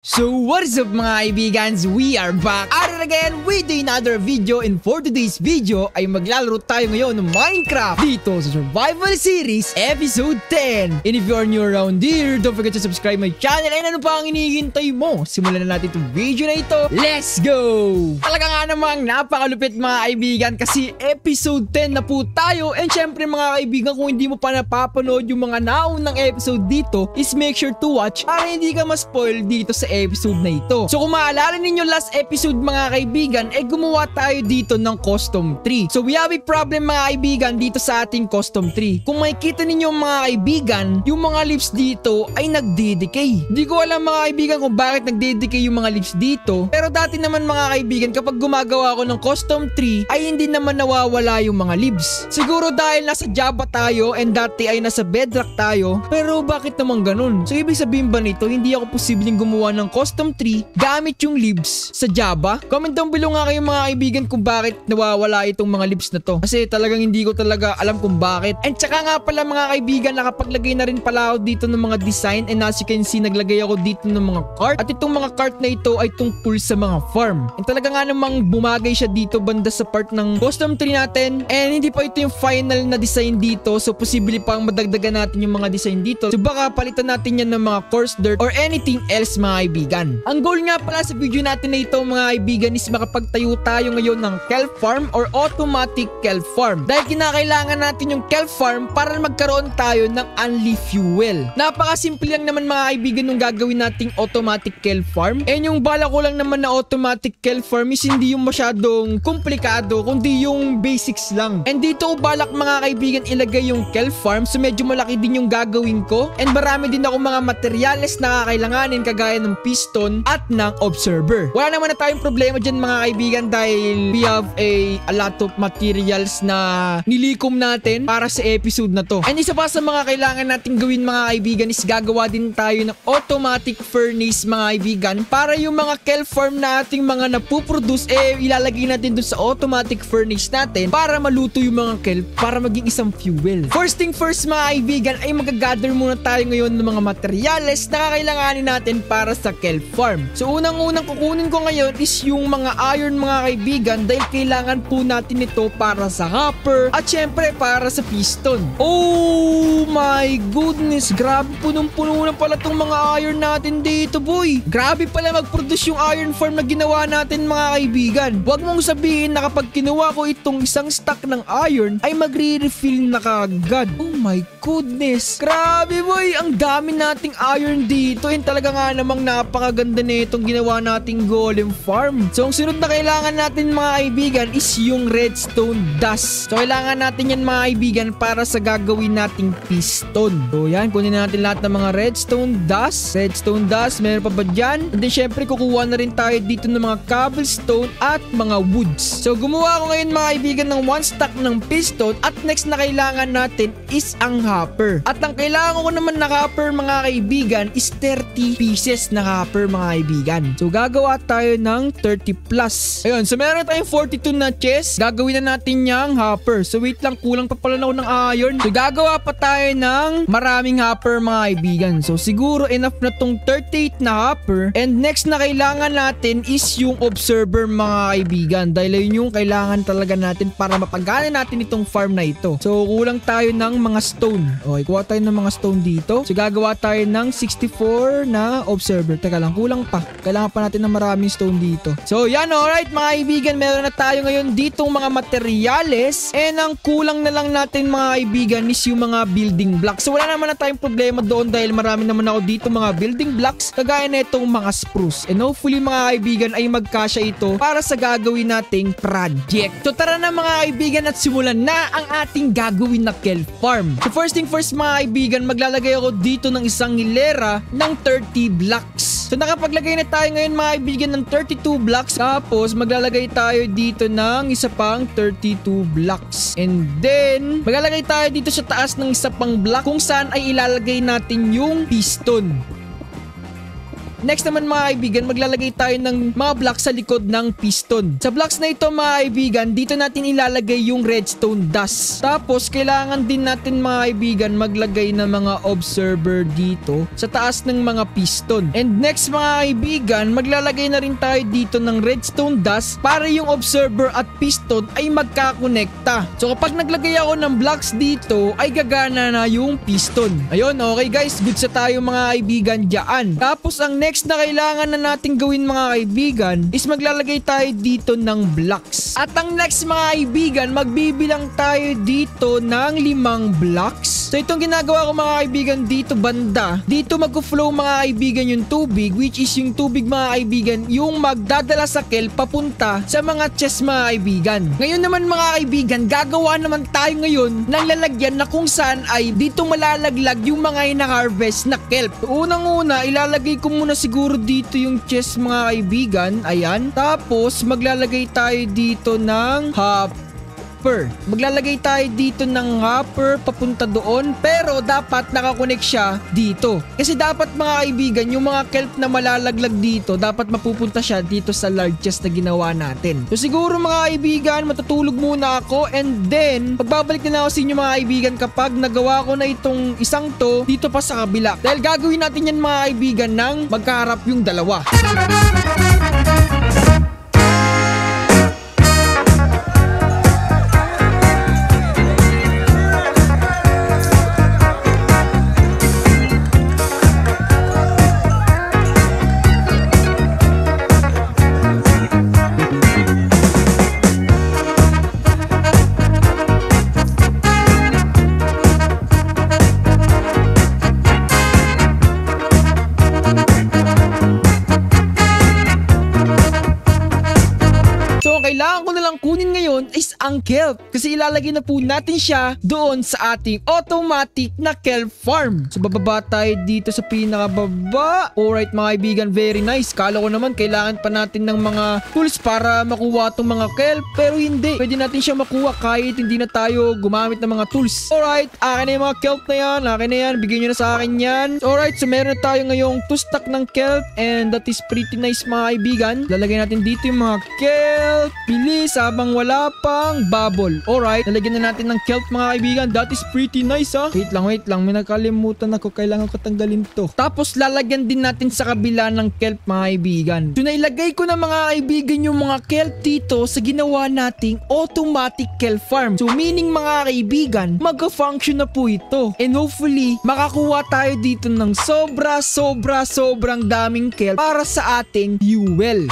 So what is up mga kaibigans? We are back at it again with another video, and for today's video ay maglalaro tayo ngayon ng Minecraft dito sa Survival Series Episode 10. And if you are new around here, don't forget to subscribe my channel. And ano pa ang hinihintay mo? Simulan na natin itong video na ito. Let's go! Talaga nga namang napakalupit mga kaibigan kasi Episode 10 na po tayo. And syempre mga kaibigan, kung hindi mo pa napapanood yung mga naunang episode dito, is make sure to watch para hindi ka ma-spoil dito sa episode na ito. So kung maalala ninyo last episode mga kaibigan, gumawa tayo dito ng custom tree. So we have a problem mga kaibigan dito sa ating custom tree. Kung makikita ninyo mga kaibigan, yung mga leaves dito ay nagde-decay. Hindi ko alam mga kaibigan kung bakit nagde-decay yung mga leaves dito. Pero dati naman mga kaibigan, kapag gumagawa ako ng custom tree, ay hindi naman nawawala yung mga leaves. Siguro dahil nasa Java tayo and dati ay nasa Bedrock tayo. Pero bakit naman ganun? So ibig sabihin ba nito, hindi ako posibleng gumawa ng custom tree gamit yung leaves sa Java? Comment down below nga kayo mga kaibigan kung bakit nawawala itong mga leaves na to. Kasi talagang hindi ko talaga alam kung bakit. And tsaka nga pala mga kaibigan, nakapaglagay na rin pala ako dito ng mga design. And as you can see, naglagay ako dito ng mga cart. At itong mga cart na ito ay tungkol sa mga farm. And talaga nga namang bumagay siya dito banda sa part ng custom tree natin. And hindi pa ito yung final na design dito. So posible pang madagdagan natin yung mga design dito. So baka palitan natin yan ng mga coarse dirt or anything else mga kaibigan. Ang goal nga pala sa video natin na ito mga kaibigan is makapagtayo tayo ngayon ng kelp farm or automatic kelp farm. Dahil kinakailangan natin yung kelp farm para magkaroon tayo ng unli fuel. Napakasimple lang naman mga kaibigan nung gagawin nating automatic kelp farm. And yung bala ko lang naman na automatic kelp farm is hindi yung masyadong komplikado, kundi yung basics lang. And dito ko balak mga kaibigan ilagay yung kelp farm, so medyo malaki din yung gagawin ko. And marami din ako mga materyales na kakailanganin kagaya ng piston at ng observer. Wala naman na tayong problema dyan mga kaibigan dahil we have a lot of materials na nilikom natin para sa episode na to. And isa pa sa mga kailangan natin gawin mga kaibigan is gagawa din tayo ng automatic furnace mga kaibigan para yung mga kelp farm na ating mga napuproduce ilalagay natin dun sa automatic furnace natin para maluto yung mga kelp para maging isang fuel. First thing first mga kaibigan ay magagather muna tayo ngayon ng mga materyales na kakailanganin natin para sa kelp farm. So unang-unang kukunin ko ngayon is yung mga iron mga kaibigan dahil kailangan po natin ito para sa hopper at syempre para sa piston. Oh my goodness, grabe punong-puno na pala tong mga iron natin dito boy. Grabe pala mag-produce yung iron farm na ginawa natin mga kaibigan. Huwag mong sabihin na kapag kinuha ko itong isang stack ng iron ay magre-refill na kaagad. Oh my goodness, grabe boy, ang dami nating iron dito and talaga nga namang napakaganda na itong ginawa nating golem farm. So ang sunod na kailangan natin mga kaibigan is yung redstone dust. So kailangan natin yan mga kaibigan para sa gagawin nating piston. So yan, kunin natin lahat ng mga redstone dust. Redstone dust, meron pa ba dyan? And then syempre kukuha na rin tayo dito ng mga cobblestone at mga woods. So gumawa ko ngayon mga kaibigan ng one stack ng piston at next na kailangan natin is ang hopper. At ang kailangan ko naman na hopper mga kaibigan is 30 pieces na hopper mga kaibigan. So gagawa tayo ng 30 plus. Ayun, so meron tayong 42 na chest. Gagawin na natin yung hopper. So wait lang, kulang pa pala ako ng iron. So gagawa pa tayo ng maraming hopper mga kaibigan. So siguro enough na tong 38 na hopper. And next na kailangan natin is yung observer mga kaibigan. Dahil yun yung kailangan talaga natin para mapagana natin itong farm na ito. So kulang tayo ng mga stone. Okay, kuha tayo ng mga stone dito. So gagawa tayo ng 64 na observer. Teka lang, kulang pa. Kailangan pa natin ng maraming stone dito. So yan, alright mga kaibigan, meron na tayo ngayon ditong mga materyales. And ang kulang na lang natin mga kaibigan is yung mga building blocks. So wala naman na tayong problema doon dahil marami naman ako dito mga building blocks kagaya na itong mga spruce. And hopefully mga kaibigan ay magkasya ito para sa gagawin nating project. So tara na mga kaibigan at simulan na ang ating gagawin na kelp farm. So first thing first mga kaibigan, maglalagay ako dito ng isang hilera ng 30 blocks. So nakapaglagay na tayo ngayon mga kaibigan ng 32 blocks. Tapos maglalagay tayo dito ng isa pang 32 blocks. And then maglalagay tayo dito sa taas ng isa pang block kung saan ay ilalagay natin yung piston. Next naman mga kaibigan, maglalagay tayo ng mga blocks sa likod ng piston. Sa blocks na ito mga kaibigan, dito natin ilalagay yung redstone dust. Tapos kailangan din natin mga kaibigan maglagay ng mga observer dito sa taas ng mga piston. And next mga kaibigan, maglalagay na rin tayo dito ng redstone dust para yung observer at piston ay magkakonekta. So kapag naglagay ako ng blocks dito, ay gagana na yung piston. Ayun, okay guys, good sa tayo mga kaibigan dyan. Tapos ang next na kailangan na natin gawin mga kaibigan is maglalagay tayo dito ng blocks. At ang next mga kaibigan, magbibilang tayo dito ng 5 blocks. So itong ginagawa ko mga kaibigan dito banda, dito mag-flow mga kaibigan yung tubig, which is yung tubig mga kaibigan yung magdadala sa kelp papunta sa mga chest mga kaibigan. Ngayon naman mga kaibigan, gagawa naman tayo ngayon ng lalagyan na kung saan ay dito malalaglag yung mga ina-harvest na kelp. Unang-una, ilalagay ko muna siguro dito yung chest mga kaibigan. Ayan. Tapos maglalagay tayo dito ng maglalagay tayo dito ng hopper papunta doon, pero dapat nakakonect siya dito. Kasi dapat mga kaibigan, yung mga kelp na malalaglag dito, dapat mapupunta siya dito sa large chest na ginawa natin. So siguro mga kaibigan, matutulog muna ako and then pagbabalik na ako sa inyo mga kaibigan kapag nagawa ko na itong isang to dito pa sa kabila. Dahil gagawin natin yan mga kaibigan ng magkaharap yung dalawa. Kailangan ko nalang kunin ngayon is ang kelp kasi ilalagay na po natin siya doon sa ating automatic na kelp farm. So bababa tayo dito sa pinakababa. Alright mga kaibigan, very nice. Kala ko naman kailangan pa natin ng mga tools para makuha itong mga kelp, pero hindi. Pwede natin siya makuha kahit hindi na tayo gumamit ng mga tools. Alright, akin na yung mga kelp na yan. Akin na yan, bigyan nyo na sa akin yan. Alright, so meron na tayo ngayong 2 stack ng kelp and that is pretty nice mga kaibigan. Lalagay natin dito yung mga kelp. Bilis habang wala pang bubble. Alright, nalagyan na natin ng kelp mga kaibigan. That is pretty nice ha. Wait lang. May nakalimutan ako. Kailangan ko tanggalin to. Tapos lalagyan din natin sa kabila ng kelp mga kaibigan. So nailagay ko na mga kaibigan yung mga kelp dito sa ginawa nating automatic kelp farm. So meaning mga kaibigan, mag-function na po ito. And hopefully, makakuha tayo dito ng sobrang daming kelp para sa ating fuel.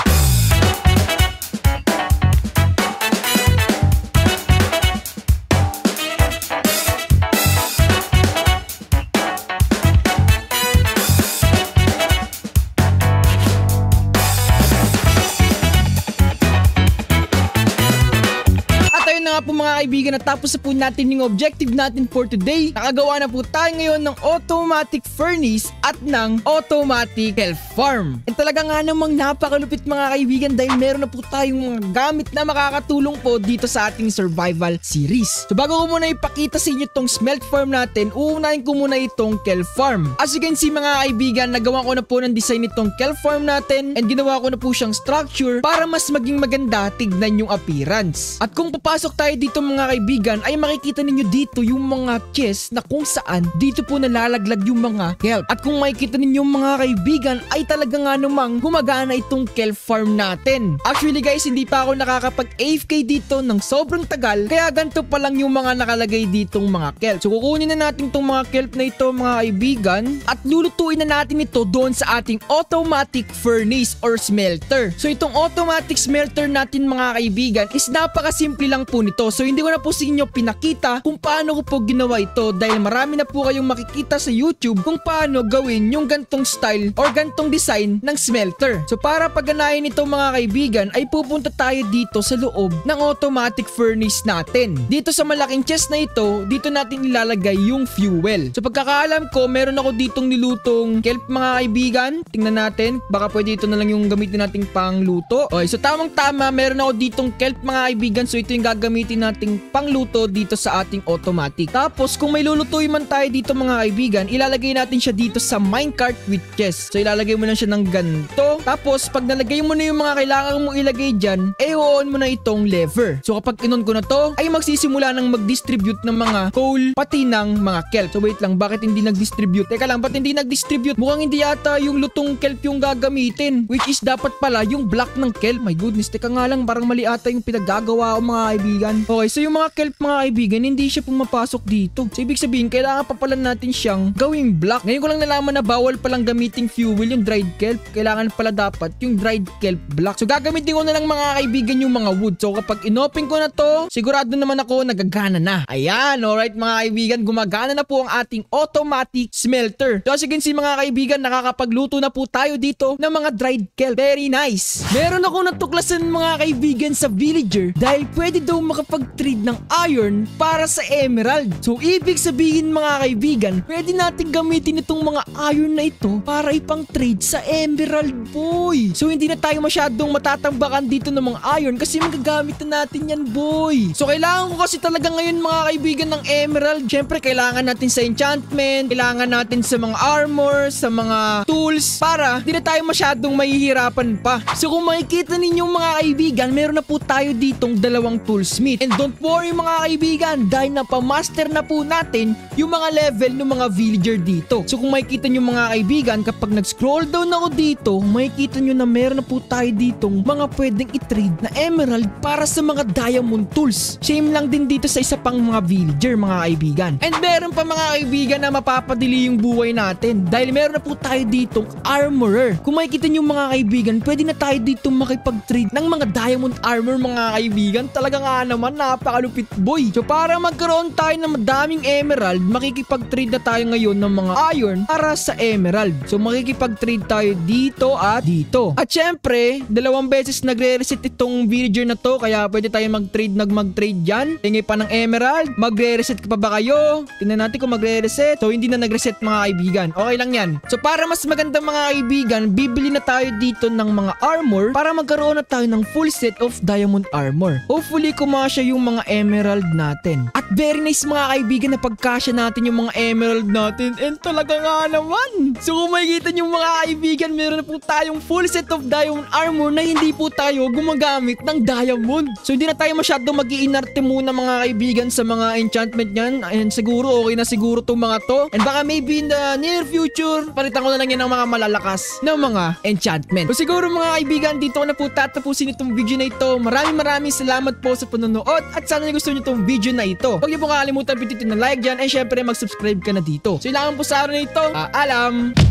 Po mga kaibigan, natapos na po natin yung objective natin for today. Nakagawa na po tayo ngayon ng automatic furnace at ng automatic kelp farm. And talaga nga namang napakalupit mga kaibigan dahil meron na po tayong mga gamit na makakatulong po dito sa ating survival series. So bago ko muna ipakita sa inyo itong smelt farm natin, uunahin ko muna itong kelp farm. As you can see mga kaibigan, nagawa ko na po ng design itong kelp farm natin and ginawa ko na po siyang structure para mas maging maganda tignan yung appearance. At kung papasok tayo dito mga kaibigan, ay makikita ninyo dito yung mga chest na kung saan dito po nalalaglag yung mga kelp. At kung makikita ninyo mga kaibigan, ay talaga nga namang gumagana itong kelp farm natin. Actually guys, hindi pa ako nakakapag-AFK dito ng sobrang tagal, kaya ganito pa lang yung mga nakalagay ditong mga kelp. So kukunin na natin itong mga kelp na ito mga kaibigan at lulutuin na natin ito doon sa ating automatic furnace or smelter. So itong automatic smelter natin mga kaibigan is napakasimple lang po nito. So hindi ko na po sa inyo pinakita kung paano ko po ginawa ito dahil marami na po kayong makikita sa YouTube kung paano gawin yung gantong style or gantong design ng smelter. So para pagganahin ito mga kaibigan ay pupunta tayo dito sa loob ng automatic furnace natin. Dito sa malaking chest na ito, dito natin ilalagay yung fuel. So pagkakaalam ko, meron ako ditong nilutong kelp mga kaibigan. Tingnan natin, baka pwede ito na lang yung gamitin nating pangluto. Okay, so tamang tama, meron ako ditong kelp mga kaibigan. So ito yung gagamitin nating pangluto dito sa ating automatic. Tapos kung may lulutuin man tayo dito mga kaibigan, ilalagay natin siya dito sa minecart with chest. So ilalagay mo lang siya ng ganito. Tapos pag nalagay mo na yung mga kailangan mong ilagay dyan, on mo na itong lever. So kapag inon ko na to, ay magsisimula ng mag-distribute ng mga coal pati ng mga kelp. So wait lang, bakit hindi nag-distribute? Teka lang, ba't hindi nag-distribute? Mukhang hindi yata yung lutong kelp yung gagamitin, which is dapat pala yung block ng kelp. My goodness, teka nga lang, parang mali ata yung pinagagawa ko mga kaibigan. Okay, so yung mga kelp mga kaibigan, hindi siya pumapasok dito. So ibig sabihin, kailangan pa pala natin siyang gawing block. Ngayon ko lang nalaman na bawal palang gamiting fuel yung dried kelp. Kailangan pala dapat yung dried kelp block. So gagamitin ko na lang mga kaibigan yung mga wood. So kapag inopen ko na to, sigurado naman ako nagagana na. Ayan, alright mga kaibigan, gumagana na po ang ating automatic smelter. So as you can see mga kaibigan, nakakapagluto na po tayo dito ng mga dried kelp. Very nice. Meron ako natuklasan mga kaibigan sa villager dahil pwede daw makapag-trade ng iron para sa emerald. So ibig sabihin mga kaibigan, pwede natin gamitin itong mga iron na ito para ipang-trade sa emerald boy. So hindi na tayo masyadong matatambakan dito ng mga iron kasi magagamit na natin yan boy. So kailangan ko kasi talaga ngayon mga kaibigan ng emerald. Syempre kailangan natin sa enchantment, kailangan natin sa mga armor, sa mga tools para hindi na tayo masyadong mahihirapan pa. So kung makikita ninyong mga kaibigan, meron na po tayo ditong dalawang toolsmith. And don't worry mga kaibigan, dahil napamaster na po natin yung mga level ng mga villager dito. So kung makikita nyo mga kaibigan, kapag nag-scroll down ako dito, makikita nyo na meron na po tayo ditong mga pwedeng i-trade na emerald para sa mga diamond tools. Same lang din dito sa isa pang mga villager mga kaibigan. And meron pa mga kaibigan na mapapadili yung buhay natin dahil meron na po tayo ditong armorer. Kung makikita nyo mga kaibigan, pwede na tayo ditong makipag-trade ng mga diamond armor mga kaibigan. Talaga nga naman, napakalupit boy. So para magkaroon tayo ng madaming emerald, makikipag-trade na tayo ngayon ng mga iron para sa emerald. So makikipag-trade tayo dito at dito. At syempre, dalawang beses nagre-reset itong villager na to, kaya pwede tayo mag-trade dyan. Tingin pa ng emerald. Magre-reset ka pa ba kayo? Tingnan natin kung magre-reset. So hindi na nag-reset mga kaibigan. Okay lang yan. So para mas maganda mga kaibigan, bibili na tayo dito ng mga armor para magkaroon na tayo ng full set of diamond armor. Hopefully kumasya yung mga emerald natin. At very nice mga kaibigan na pagkasya natin yung mga emerald natin. And talaga nga naman. So kung makikita nyo mga kaibigan, meron na po tayong full set of diamond armor na hindi po tayo gumagamit ng diamond. So hindi na tayo masyadong mag-iinarte muna mga kaibigan sa mga enchantment yan. And siguro okay na siguro itong mga to. And baka maybe in the near future, palitan ko na lang yan ng mga malalakas na mga enchantment. So siguro mga kaibigan, dito ko na po tatapusin itong video na ito. Maraming salamat po sa panonood at sana gusto nyo itong video na ito. Huwag niyo po kakalimutan pindutin na like dyan and syempre mag-subscribe ka na dito. So ilangan po sa araw na ito, alam!